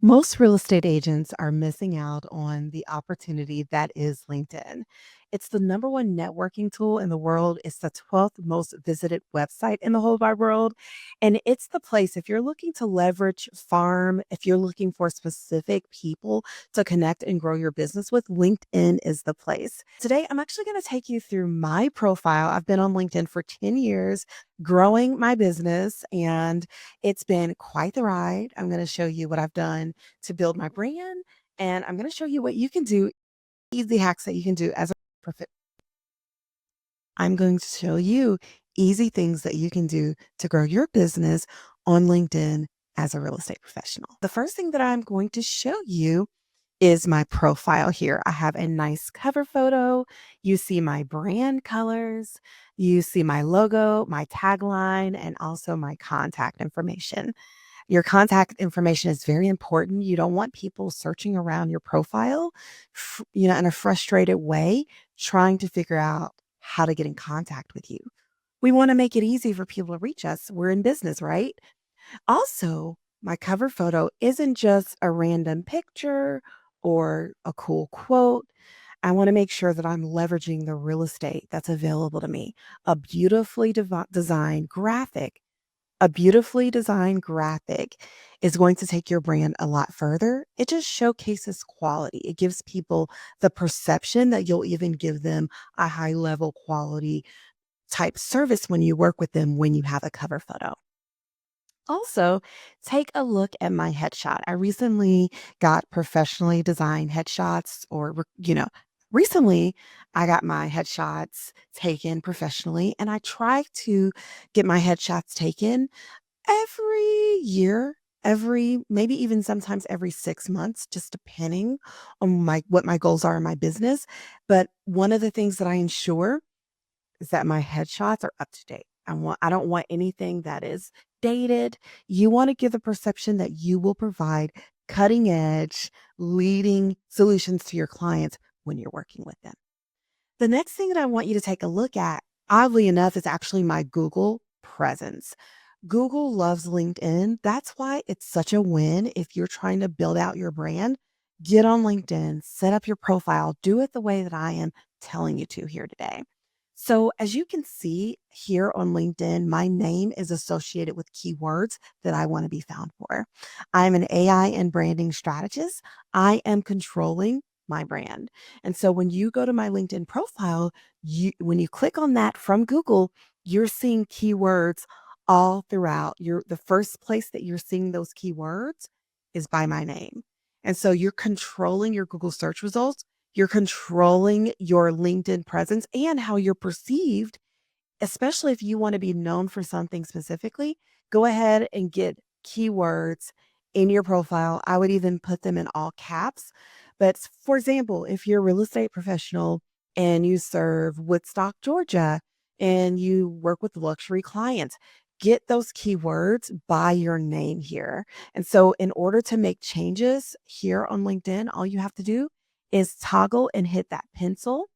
Most real estate agents are missing out on the opportunity that is LinkedIn. It's the number one networking tool in the world. It's the 12th most visited website in the whole wide world. And it's the place if you're looking to leverage, farm, if you're looking for specific people to connect and grow your business with, LinkedIn is the place. Today, I'm actually going to take you through my profile. I've been on LinkedIn for 10 years, growing my business, and it's been quite the ride. I'm going to show you what I've done to build my brand. And I'm going to show you what you can do, easy hacks that you can do as a I'm going to show you easy things that you can do to grow your business on LinkedIn as a real estate professional. The first thing that I'm going to show you is my profile here. I have a nice cover photo. You see my brand colors, you see my logo, my tagline, and also my contact information. Your contact information is very important. You don't want people searching around your profile, in a frustrated way, trying to figure out how to get in contact with you. We want to make it easy for people to reach us. We're in business, right? Also, my cover photo isn't just a random picture or a cool quote. I want to make sure that I'm leveraging the real estate that's available to me. A beautifully designed graphic a beautifully designed graphic is going to take your brand a lot further. It just showcases quality. It gives people the perception that you'll even give them a high level quality type service when you work with them when you have a cover photo. Also, take a look at my headshot. I recently got professionally designed headshots, recently I got my headshots taken professionally, and I try to get my headshots taken every year, maybe even sometimes every 6 months, just depending on what my goals are in my business. But one of the things that I ensure is that my headshots are up to date. I don't want anything that is dated. You want to give the perception that you will provide cutting edge, leading solutions to your clients when you're working with them. The next thing that I want you to take a look at, oddly enough, is actually my Google presence. Google loves LinkedIn. That's why it's such a win if you're trying to build out your brand. Get on LinkedIn, set up your profile, do it the way that I am telling you to here today. So, as you can see here on LinkedIn, my name is associated with keywords that I want to be found for. I'm an AI and branding strategist. I am controlling my brand. And so when you go to my LinkedIn profile, when you click on that from Google, you're seeing keywords all throughout. The first place that you're seeing those keywords is by my name. And so you're controlling your Google search results, you're controlling your LinkedIn presence and how you're perceived, especially if you want to be known for something specifically. Go ahead and get keywords in your profile. I would even put them in all caps. But for example, if you're a real estate professional and you serve Woodstock, Georgia, and you work with luxury clients, get those keywords by your name here. And so, in order to make changes here on LinkedIn, all you have to do is toggle and hit that pencil.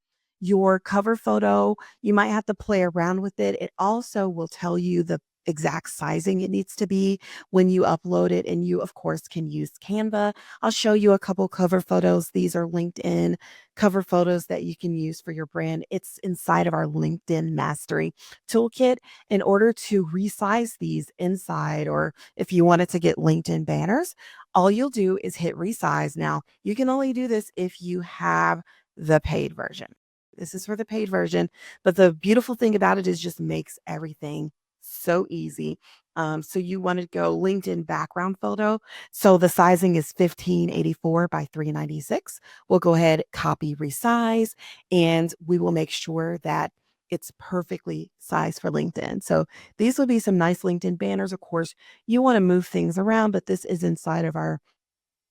Your cover photo, you might have to play around with it. It also will tell you the exact sizing it needs to be when you upload it. And you, of course, can use Canva. I'll show you a couple cover photos. These are LinkedIn cover photos that you can use for your brand. It's inside of our LinkedIn Mastery Toolkit. In order to resize these inside, or if you wanted to get LinkedIn banners, all you'll do is hit resize. Now, you can only do this if you have the paid version. This is for the paid version, but the beautiful thing about it is just makes everything so easy. So you want to go LinkedIn background photo. So the sizing is 1584 by 396. We'll go ahead, copy, resize, and we will make sure that it's perfectly sized for LinkedIn. So these will be some nice LinkedIn banners. Of course, you want to move things around, but this is inside of our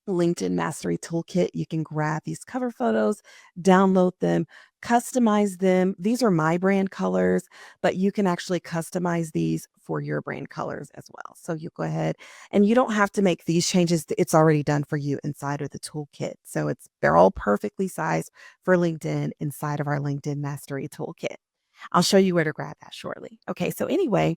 LinkedIn Mastery Toolkit. You can grab these cover photos, download them, customize them. These are my brand colors, but you can actually customize these for your brand colors as well. So you go ahead and you don't have to make these changes. It's already done for you inside of the toolkit. So they're all perfectly sized for LinkedIn inside of our LinkedIn Mastery Toolkit. I'll show you where to grab that shortly. Okay, so anyway,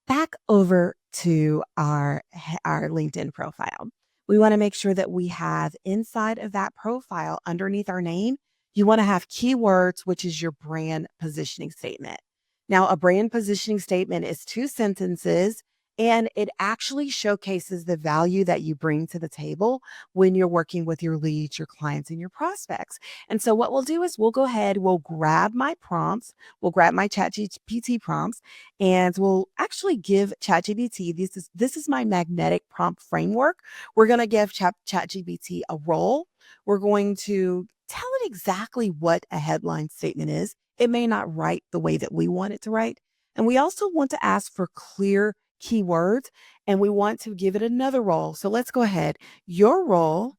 back over to our LinkedIn profile. We want to make sure that we have inside of that profile underneath our name, you want to have keywords, which is your brand positioning statement. Now, a brand positioning statement is 2 sentences and it actually showcases the value that you bring to the table when you're working with your leads, your clients, and your prospects. And so, what we'll do is we'll go ahead, we'll grab my prompts, we'll grab my ChatGPT prompts, and we'll actually give ChatGPT this is my magnetic prompt framework. We're going to give ChatGPT a role. We're going to tell it exactly what a headline statement is. It may not write the way that we want it to write. And we also want to ask for clear keywords and we want to give it another role. So let's go ahead. Your role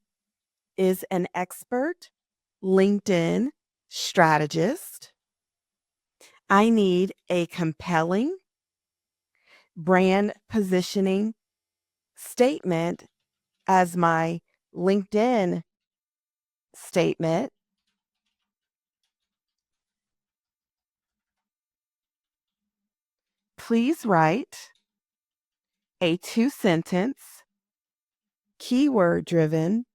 is an expert LinkedIn strategist. I need a compelling brand positioning statement as my LinkedIn statement. Please write a 2 sentence, keyword driven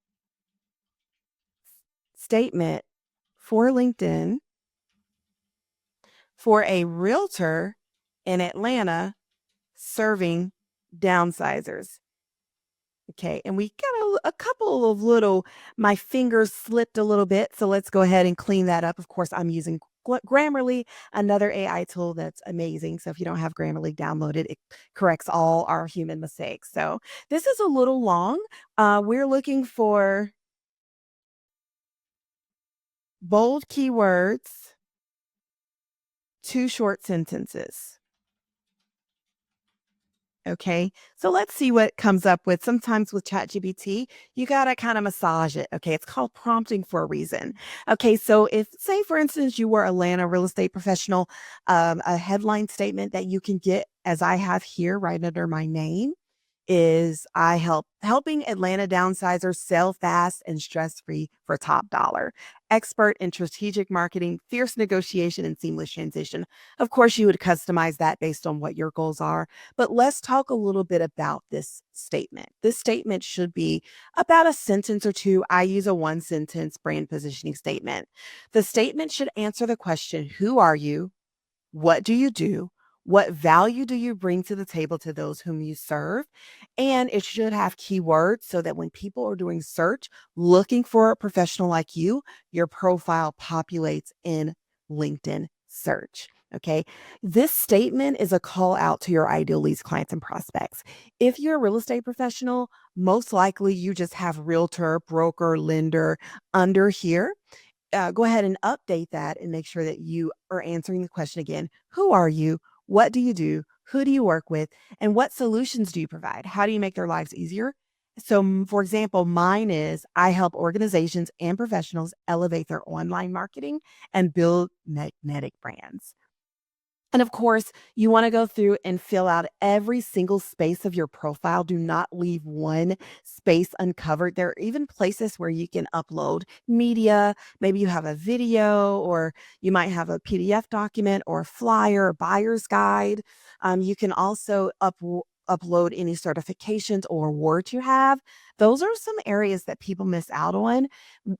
statement for LinkedIn for a realtor in Atlanta serving downsizers. Okay, and we got a couple of little, my fingers slipped a little bit. So let's go ahead and clean that up. Of course, I'm using Grammarly, another AI tool that's amazing. So if you don't have Grammarly downloaded, it corrects all our human mistakes. So this is a little long. We're looking for bold keywords, 2 short sentences. Okay. So let's see what comes up with. Sometimes with ChatGPT, you got to kind of massage it. Okay. It's called prompting for a reason. Okay. So if, say, for instance, you were Atlanta real estate professional, a headline statement that you can get, as I have here right under my name, is I helping Atlanta downsizers sell fast and stress-free for top dollar. Expert in strategic marketing, fierce negotiation, and seamless transition. Of course, you would customize that based on what your goals are. But let's talk a little bit about this statement. This statement should be about a sentence or two. I use a 1 sentence brand positioning statement. The statement should answer the question, who are you? What do you do? What value do you bring to the table to those whom you serve? And it should have keywords so that when people are doing search looking for a professional like you, your profile populates in LinkedIn search. Okay. This statement is a call out to your ideal leads, clients, and prospects. If you're a real estate professional, most likely you just have realtor, broker, lender under here. Go ahead and update that and make sure that you are answering the question again. Who are you? What do you do? Who do you work with? And what solutions do you provide? How do you make their lives easier? So, for example, mine is I help organizations and professionals elevate their online marketing and build magnetic brands. And of course, you want to go through and fill out every single space of your profile. Do not leave one space uncovered. There are even places where you can upload media. Maybe you have a video, or you might have a PDF document, or a flyer, a buyer's guide. You can also upload any certifications or awards you have. Those are some areas that people miss out on.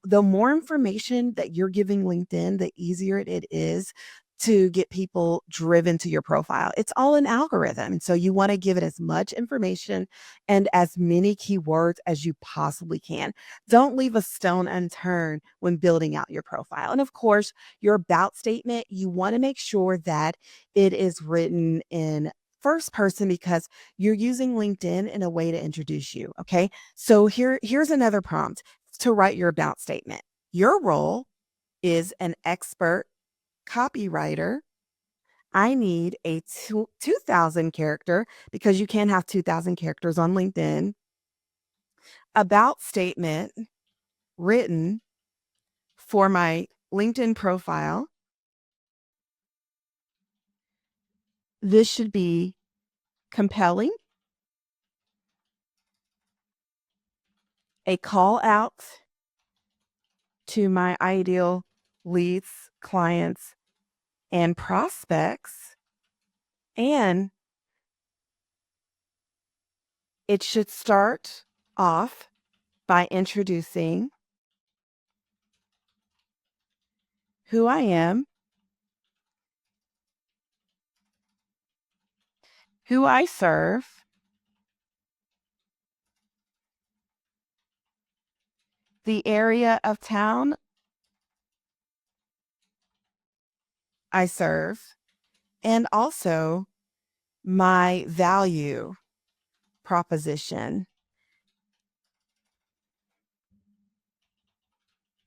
The more information that you're giving LinkedIn, the easier it is to get people driven to your profile. It's all an algorithm. And so you want to give it as much information and as many keywords as you possibly can. Don't leave a stone unturned when building out your profile. And of course, your about statement, you want to make sure that it is written in first person because you're using LinkedIn in a way to introduce you. Okay. So here's another prompt to write your about statement. Your role is an expert copywriter. I need a 2,000 character because you can have 2,000 characters on LinkedIn. About statement written for my LinkedIn profile. This should be compelling, a call out to my ideal leads, clients, and prospects. And it should start off by introducing who I am, who I serve, the area of town I serve, and also my value proposition.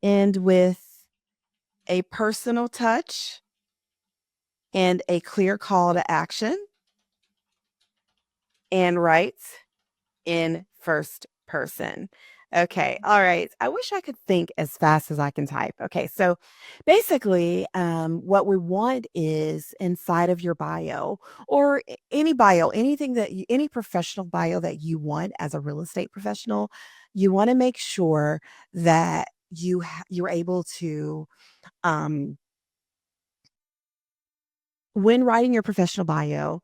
End with a personal touch and a clear call to action, and write in first person. Okay, all right. I wish I could think as fast as I can type. Okay, so basically, what we want is inside of your bio or any bio, anything that you, any professional bio that you want as a real estate professional, you want to make sure that you're able to um, when writing your professional bio,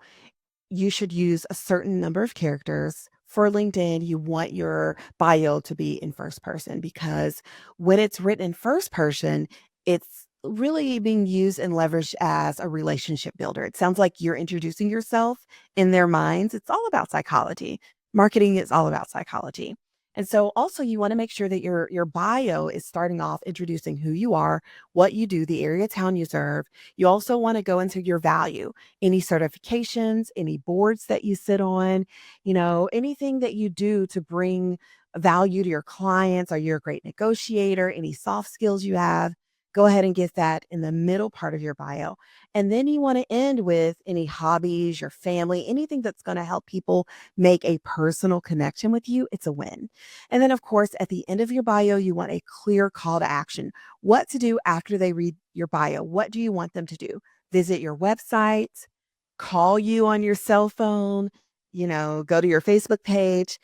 you should use a certain number of characters. For LinkedIn, you want your bio to be in first person because when it's written in first person, it's really being used and leveraged as a relationship builder. It sounds like you're introducing yourself in their minds. It's all about psychology. Marketing is all about psychology. And so also you want to make sure that your bio is starting off introducing who you are, what you do, the area of town you serve. You also want to go into your value, any certifications, any boards that you sit on, anything that you do to bring value to your clients. Are you a great negotiator? Any soft skills you have? Go ahead and get that in the middle part of your bio. And then you want to end with any hobbies, your family, anything that's going to help people make a personal connection with you. It's a win. And then, of course, at the end of your bio, you want a clear call to action. What to do after they read your bio? What do you want them to do? Visit your website, call you on your cell phone, go to your Facebook page.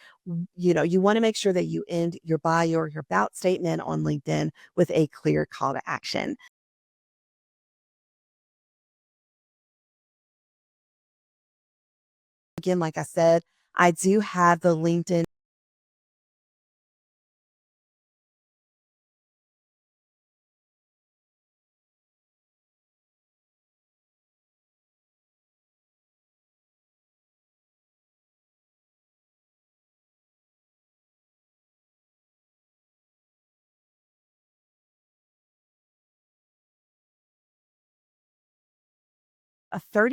You want to make sure that you end your bio or your about statement on LinkedIn with a clear call to action. Again, like I said, I do have the LinkedIn a 30